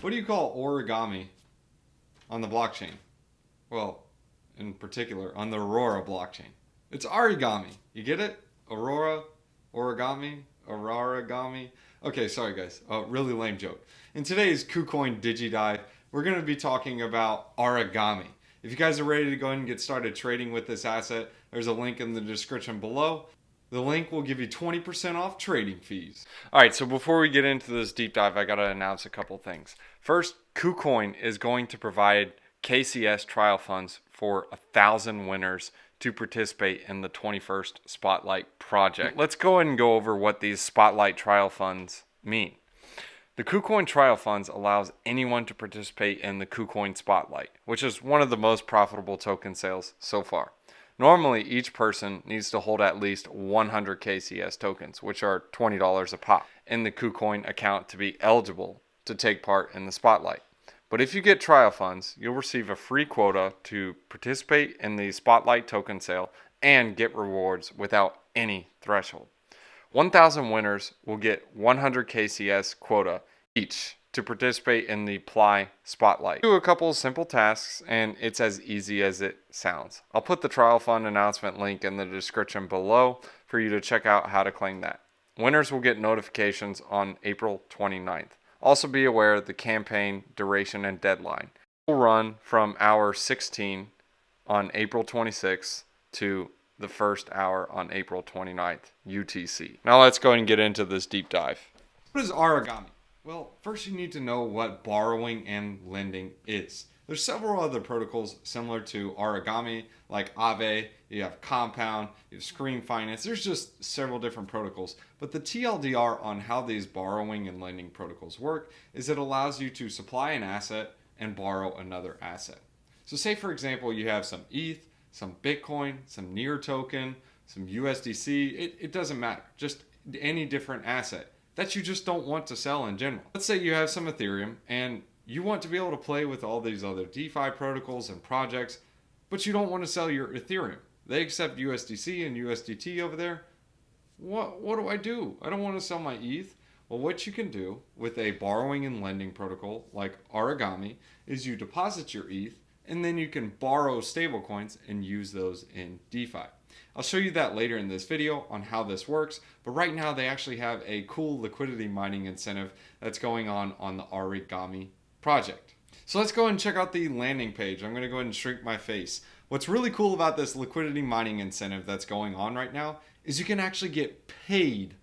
What do you call origami on the blockchain? Well, in particular, on the Aurora blockchain. It's origami. You get it? Aurora, origami, Aurigami. Okay, sorry guys. Really lame joke. In today's KuCoin DigiDive, we're going to be talking about origami. If you guys are ready to go ahead and get started trading with this asset, there's a link in the description below. The link will give you 20% off trading fees. All right, so before we get into this deep dive, I got to announce a couple things. First, KuCoin is going to provide KCS trial funds for 1,000 winners to participate in the 21st Spotlight project. Let's go ahead and go over what these Spotlight trial funds mean. The KuCoin trial funds allows anyone to participate in the KuCoin Spotlight, which is one of the most profitable token sales so far. Normally, each person needs to hold at least 100 KCS tokens, which are $20 a pop, in the KuCoin account to be eligible to take part in the Spotlight. But if you get trial funds, you'll receive a free quota to participate in the Spotlight token sale and get rewards without any threshold. 1,000 winners will get 100 KCS quota each to participate in the PLY Spotlight. Do a couple of simple tasks and it's as easy as it sounds. I'll put the trial fund announcement link in the description below for you to check out how to claim that. Winners will get notifications on April 29th. Also be aware of the campaign duration and deadline. It will run from hour 16 on April 26th to the first hour on April 29th, UTC. Now let's go and get into this deep dive. What is origami? Well, first you need to know what borrowing and lending is. There's several other protocols similar to origami, like Aave, you have Compound, you have Screen Finance. There's just several different protocols. But the TLDR on how these borrowing and lending protocols work is it allows you to supply an asset and borrow another asset. So say, for example, you have some ETH, some Bitcoin, some NEAR token, some USDC. It doesn't matter. Just any different asset that you just don't want to sell in general. Let's say you have some Ethereum and you want to be able to play with all these other DeFi protocols and projects, but you don't want to sell your Ethereum. They accept USDC and USDT over there. What do I do? I don't want to sell my ETH. Well, what you can do with a borrowing and lending protocol like Aurigami is you deposit your ETH and then you can borrow stablecoins and use those in DeFi. I'll show you that later in this video on how this works, but right now they actually have a cool liquidity mining incentive that's going on the Aurigami project. So let's go and check out the landing page. I'm going to go ahead and shrink my face. What's really cool about this liquidity mining incentive that's going on right now is you can actually get paid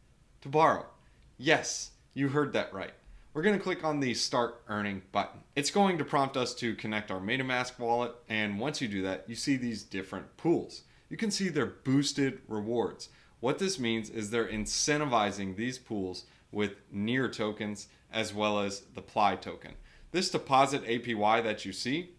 to borrow. Yes, you heard that right. We're going to click on the Start Earning button. It's going to prompt us to connect our MetaMask wallet, and once you do that, you see these different pools. You can see their boosted rewards. What this means is they're incentivizing these pools with NEAR tokens as well as the PLY token. This deposit APY that you see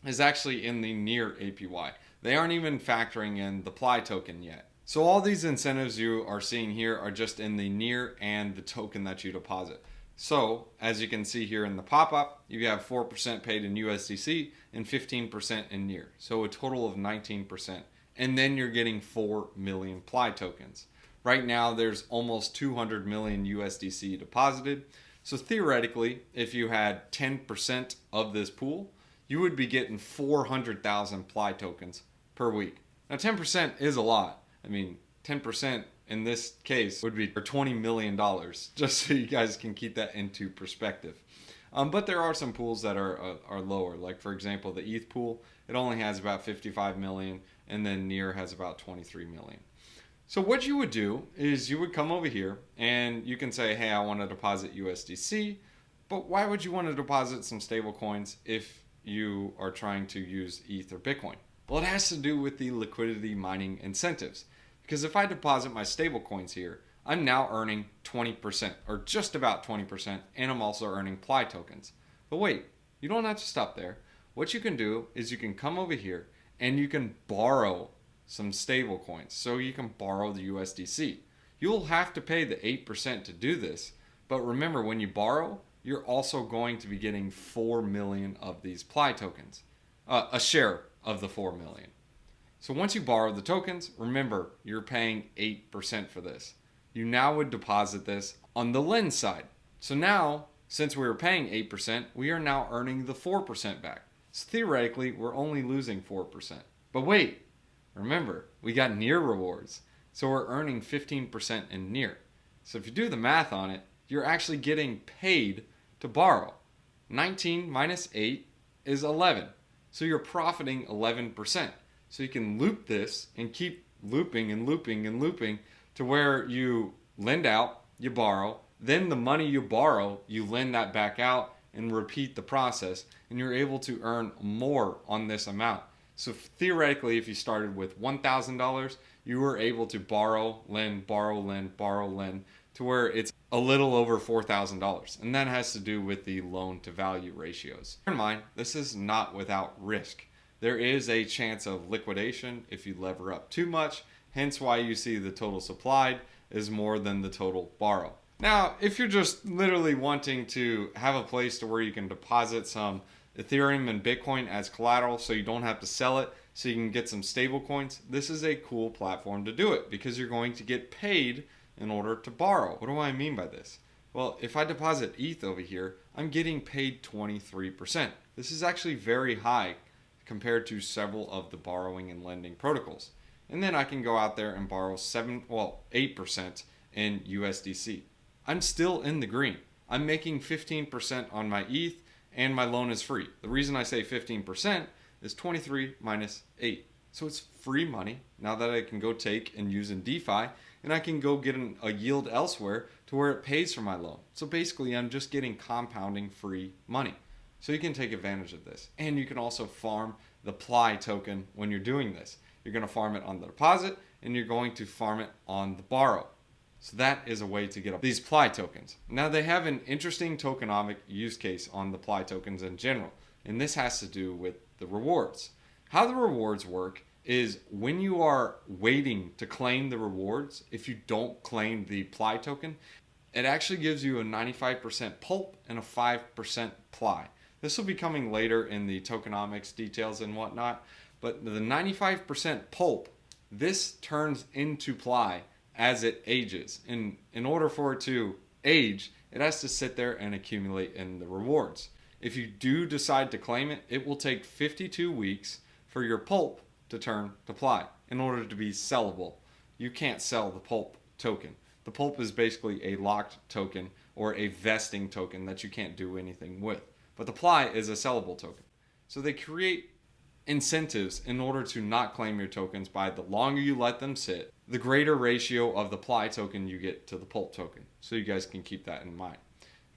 is actually in the NEAR APY. They aren't even factoring in the PLY token yet. So all these incentives you are seeing here are just in the NEAR and the token that you deposit. So as you can see here in the pop-up, you have 4% paid in USDC and 15% in NEAR. So a total of 19%. And then you're getting 4 million PLY tokens. Right now there's almost 200 million USDC deposited. So theoretically, if you had 10% of this pool, you would be getting 400,000 PLY tokens per week. Now 10% is a lot. I mean, 10% in this case would be $20 million, just so you guys can keep that into perspective. But there are some pools that are lower. Like for example, the ETH pool, it only has about 55 million, and then NEAR has about 23 million. So what you would do is you would come over here and you can say, hey, I want to deposit USDC, but why would you want to deposit some stable coins if you are trying to use ETH or Bitcoin? Well, it has to do with the liquidity mining incentives. Because if I deposit my stable coins here, I'm now earning 20%, or just about 20%, and I'm also earning PLY tokens. But wait, you don't have to stop there. What you can do is you can come over here and you can borrow some stable coins. So you can borrow the USDC. You'll have to pay the 8% to do this, but remember, when you borrow, you're also going to be getting 4 million of these PLY tokens, a share of the 4 million. So once you borrow the tokens, remember, you're paying 8% for this. You now would deposit this on the lend side. So now Since we were paying 8%, we are now earning the 4% back. So theoretically, we're only losing 4%. But wait, remember, we got near rewards. So we're earning 15% in near. So if you do the math on it, you're actually getting paid to borrow. 19 minus 8 is 11. So you're profiting 11%. So you can loop this and keep looping and looping and looping to where you lend out, you borrow, then the money you borrow, you lend that back out and repeat the process, and you're able to earn more on this amount. So theoretically, if you started with $1,000, you were able to borrow, lend, borrow, lend, borrow, lend, to where it's a little over $4,000. And that has to do with the loan to value ratios. Bear in mind, this is not without risk. There is a chance of liquidation if you lever up too much, hence why you see the total supplied is more than the total borrow. Now, if you're just literally wanting to have a place to where you can deposit some Ethereum and Bitcoin as collateral so you don't have to sell it, so you can get some stable coins, this is a cool platform to do it because you're going to get paid in order to borrow. What do I mean by this? Well, if I deposit ETH over here, I'm getting paid 23%. This is actually very high compared to several of the borrowing and lending protocols. And then I can go out there and borrow 8% in USDC. I'm still in the green. I'm making 15% on my ETH and my loan is free. The reason I say 15% is 23 minus 8. So it's free money now that I can go take and use in DeFi, and I can go get a yield elsewhere to where it pays for my loan. So basically I'm just getting compounding free money. So you can take advantage of this. And you can also farm the PLY token when you're doing this. You're going to farm it on the deposit and you're going to farm it on the borrow. So that is a way to get these PLY tokens. Now they have an interesting tokenomic use case on the PLY tokens in general. And this has to do with the rewards. How the rewards work is when you are waiting to claim the rewards, if you don't claim the PLY token, it actually gives you a 95% pulp and a 5% PLY. This will be coming later in the tokenomics details and whatnot, but the 95% pulp, this turns into PLY as it ages. And in order for it to age, it has to sit there and accumulate in the rewards. If you do decide to claim it, it will take 52 weeks for your pulp to turn to PLY in order to be sellable. You can't sell the pulp token. The pulp is basically a locked token or a vesting token that you can't do anything with. But the PLY is a sellable token. So they create incentives in order to not claim your tokens by the longer you let them sit, the greater ratio of the PLY token you get to the pulp token. So you guys can keep that in mind.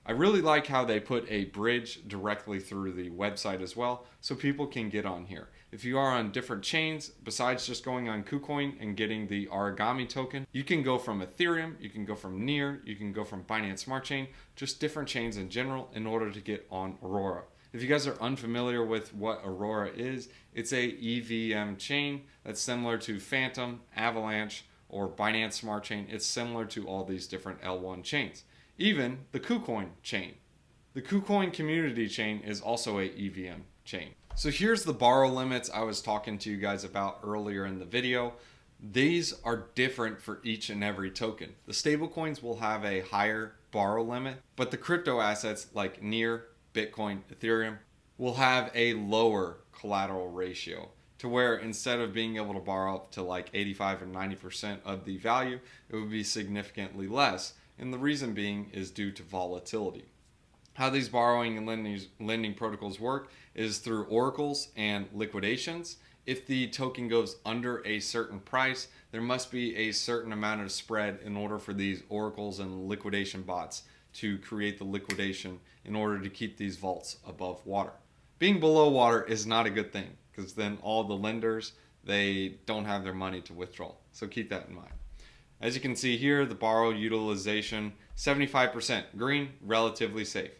I really like how they put a bridge directly through the website as well, so people can get on here. If you are on different chains, besides just going on KuCoin and getting the Aurigami token, you can go from Ethereum, you can go from Near, you can go from Binance Smart Chain, just different chains in general in order to get on Aurora. If you guys are unfamiliar with what Aurora is, it's a EVM chain that's similar to Phantom, Avalanche, or Binance Smart Chain. It's similar to all these different L1 chains. Even the KuCoin chain. The KuCoin community chain is also a EVM chain. So here's the borrow limits I was talking to you guys about earlier in the video. These are different for each and every token. The stablecoins will have a higher borrow limit, but the crypto assets like Near, Bitcoin, Ethereum will have a lower collateral ratio to where instead of being able to borrow up to like 85 or 90% of the value, it would be significantly less. And the reason being is due to volatility. How these borrowing and lending protocols work is through oracles and liquidations. If the token goes under a certain price, there must be a certain amount of spread in order for these oracles and liquidation bots to create the liquidation in order to keep these vaults above water. Being below water is not a good thing because then all the lenders, they don't have their money to withdraw. So keep that in mind. As you can see here, the borrow utilization, 75% green, relatively safe.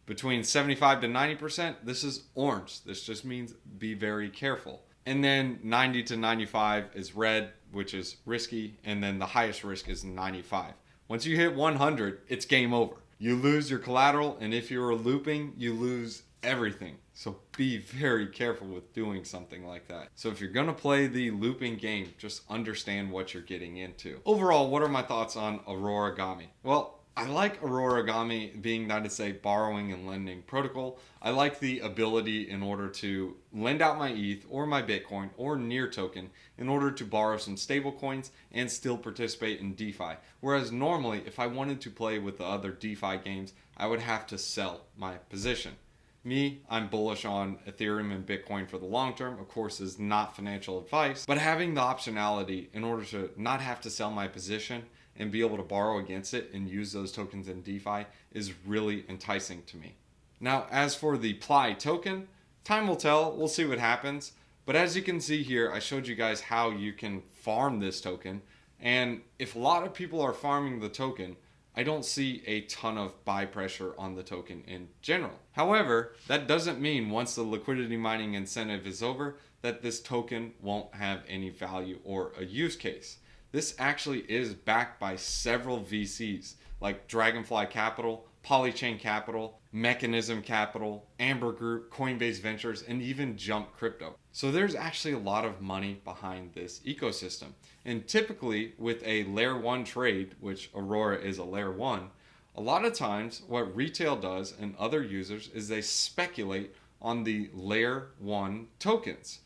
Between 75 to 90%, this is orange. This just means be very careful. And then 90 to 95 is red, which is risky. And then the highest risk is 95. Once you hit 100, it's game over. You lose your collateral, and if you're looping, you lose everything. So be very careful with doing something like that. So if you're going to play the looping game, just understand what you're getting into. Overall, what are my thoughts on Aurigami? Well, I like Aurigami being that it's a borrowing and lending protocol. I like the ability in order to lend out my ETH or my Bitcoin or near token in order to borrow some stable coins and still participate in DeFi. Whereas normally, if I wanted to play with the other DeFi games, I would have to sell my position. Me, I'm bullish on Ethereum and Bitcoin for the long term. Of course, is not financial advice, but having the optionality in order to not have to sell my position and be able to borrow against it and use those tokens in DeFi is really enticing to me. Now, as for the PLY token, time will tell. We'll see what happens. But as you can see here, I showed you guys how you can farm this token. And if a lot of people are farming the token, I don't see a ton of buy pressure on the token in general. However, that doesn't mean once the liquidity mining incentive is over that this token won't have any value or a use case. This actually is backed by several VCs like Dragonfly Capital, Polychain Capital, Mechanism Capital, Amber Group, Coinbase Ventures, and even Jump Crypto. So there's actually a lot of money behind this ecosystem. And typically with a layer 1 trade, which Aurora is a layer 1, a lot of times what retail does and other users is they speculate on the layer 1 tokens.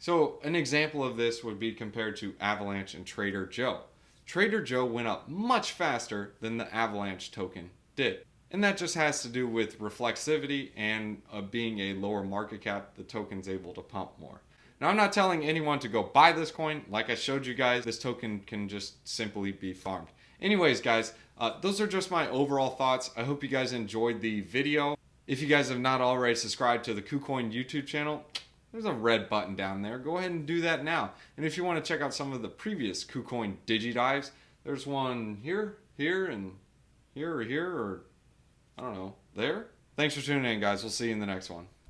So an example of this would be compared to Avalanche and Trader Joe. Trader Joe went up much faster than the Avalanche token did. And that just has to do with reflexivity and being a lower market cap, the token's able to pump more. Now, I'm not telling anyone to go buy this coin. Like I showed you guys, this token can just simply be farmed. Anyways, guys, those are just my overall thoughts. I hope you guys enjoyed the video. If you guys have not already subscribed to the KuCoin YouTube channel, there's a red button down there. Go ahead and do that now. And if you want to check out some of the previous KuCoin digidives, there's one here, and here, or I don't know, there. Thanks for tuning in, guys. We'll see you in the next one.